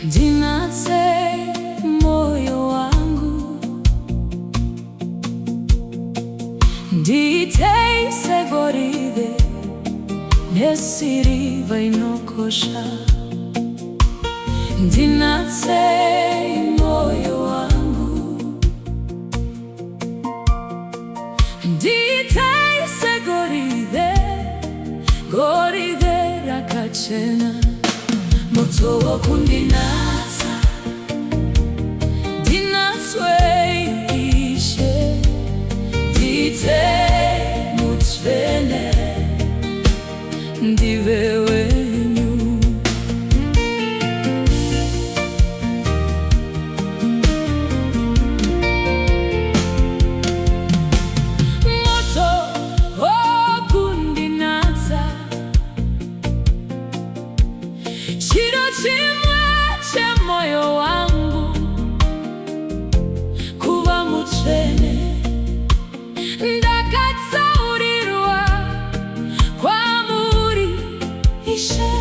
ndinatse moyo wangu, nditeisegoride nesiriva inokosha. Ndinatse moyo wangu, nditeisegoride goride rakachena. Moto wo kundinatsa, ndinatswe ishe, ndite mutsvene, ndive wenyu. Moto wo kundinatsa, chiro chimwe chemoyo wangu, kuva mutsvene. Ndakatsaurirwa kwamuri Ishe,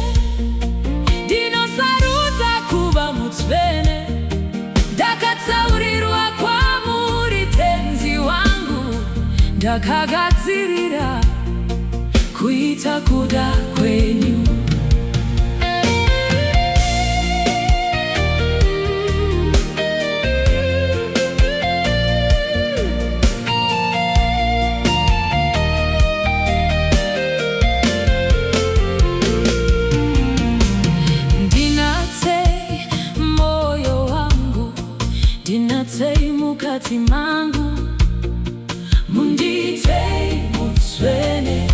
ndinosarudza kuva mutsvene. Ndakatsaurirwa kwamuri Tenzi wangu, ndakagadzirira kuita kuda kwenyu. Ndinatse mukati mangu, mundite mutsvene.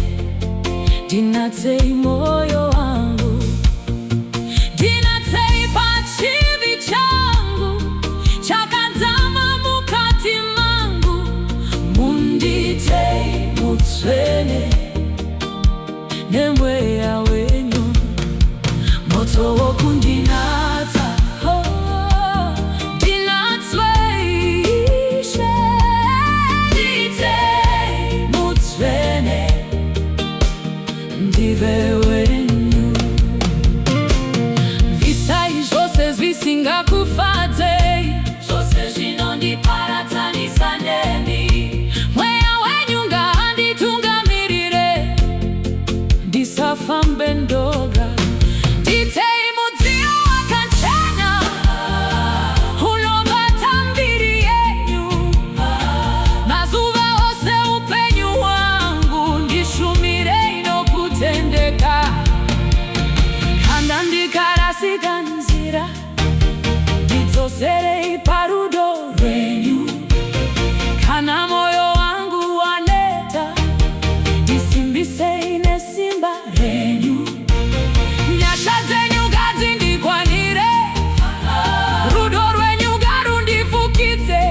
Ndinatse moyo wangu, ndinatse pachivi changu chakadzama mukati mangu, mundite mutsvene nemweya wenyu. Moto wo kundinatsa, ndive wenyu. Visai zvose zvisingakufadzei, zvose zvinondiparadza nemi. Mweya wenyu ngaanditungamirire, ndisafambe ndoga. Nditei mudziyo wakachena, unobata mbiri yenyu. Mazuva ose upenyu hwangu, ndishumirei nokutendeka. Kana ndikarasika nzira, ndidzoserei parudo rwenyu. Kana moyo wangu waneta, ndisimbisei nesimba renyu. Nyasha dzenyu ngadzindikwanire, rudo rwenyu ngarundifukidze.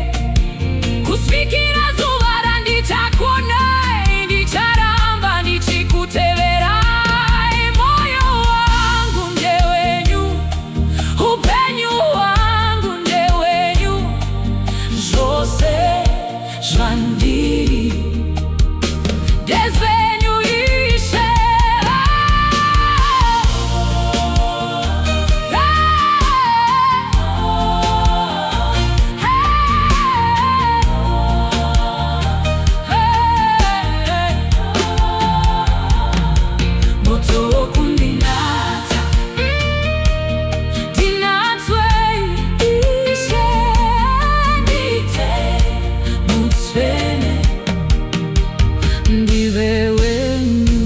Kusvikira zuva randichakuonai, ndicharamba ndichikuteverai. Moyo wangu ndewenyu, upenyu hwangu ndewenyu, zvose zvandiri ndezvenyu Ishe. Moto wo kundinatsa, ndinatswe Ishe, ndite mutsvene, ndive wenyu.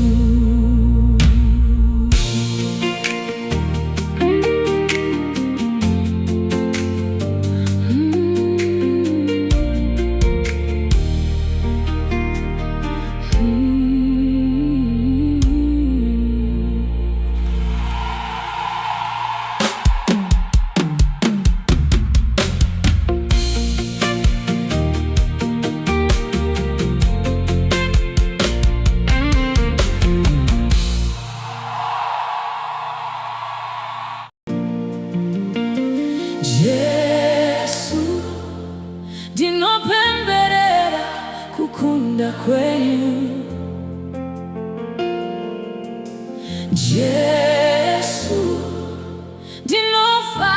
Yesu, ndinopemberera kukunda kwenyu. Yesu, ndinofa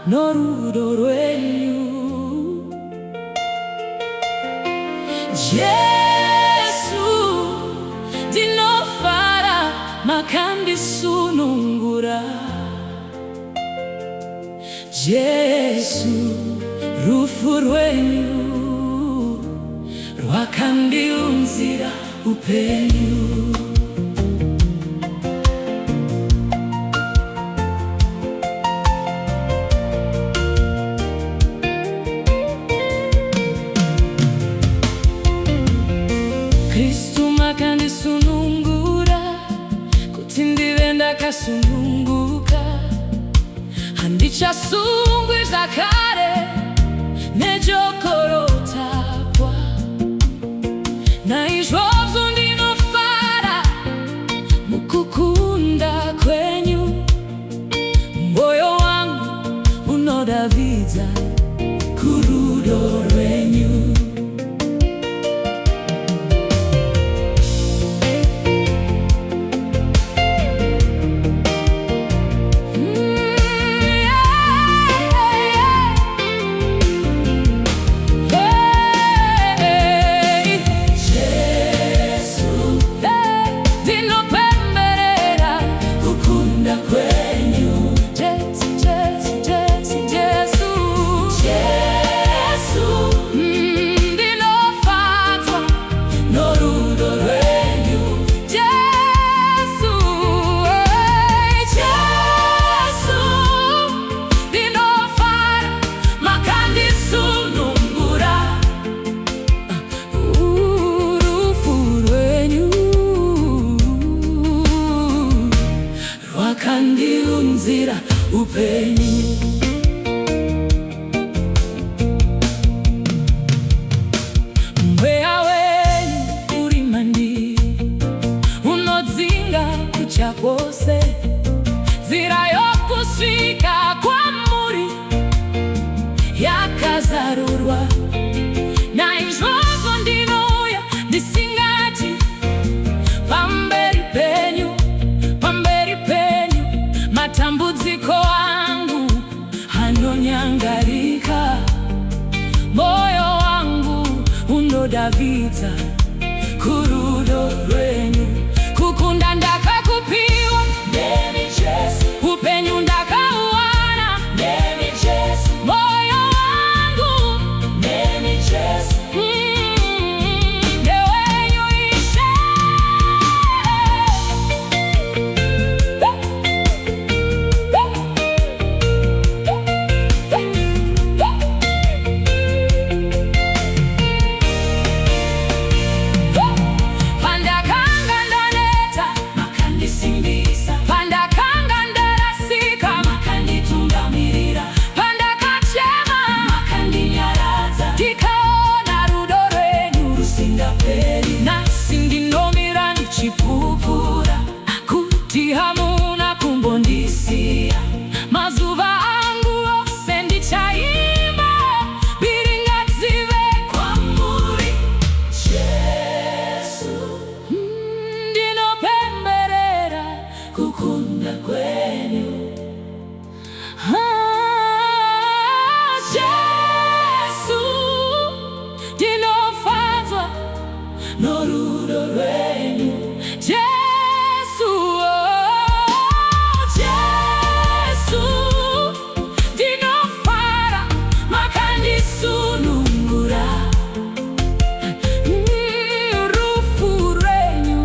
n'orudo rwenyu. Yesu ndinofara makandisunungura. Yesu rufu rwenyu rwakandiunzira upenyu. Kristu makandisunungura kuti ndive ndakasununguka. Handichasungwiza kare nejokorotapwa. Naizvozvo ndinofara mukukunda kwenyu. Moyo wangu unodavidza kurudo rwenyu. Rwakandiunzira upenyu. Mweya wenyu uri mandiri, unodzinga kutya kwose. Nzira yokusvika kwamuri yakazarurwa. Naizvozvo ndinouya ndisingati pamberi penyu, matambudziko angu anonyangarika. Moyo wangu unodavidza kurudo rwenyu. Kukunda ndakakupiwa nemi Jesu, upenyu ndakauwana nemi Jesu. Moyo wangu nemi Jesu, ndewenyu Ishe. Chipupura kuti hamuna kumbondisiya. Mazuva angu ose ndichaimba biringadzive kwamuri. Jesu ndinopemberera kukunda kwenyu. Jesu ndinofadzwa norudo rwenyu. Jesu, Jesu ndinofara makandisunungura. Rufu rwenyu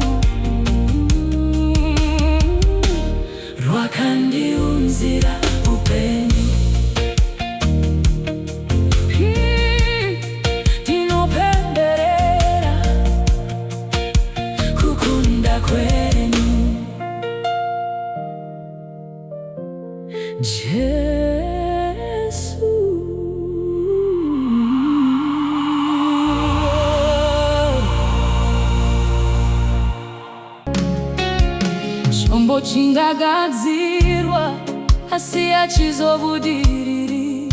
rwakandiunzira upenyu. Ndinopemberera kukunda kwenyu. Jesu, chombo chingagadzirwa asi hachizobudiriri.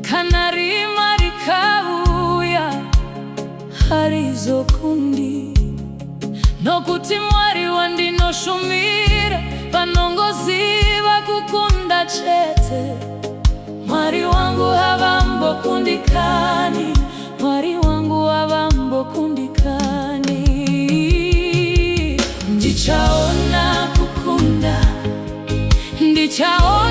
Kana rima rikauya harizokundi. Nokuti Mwari wandinoshumira vanongoziva kukunda chete. mwari wangu haba mbokundikani, mwari wangu haba mbokundikani. Ndichaona kukunda, ndichaona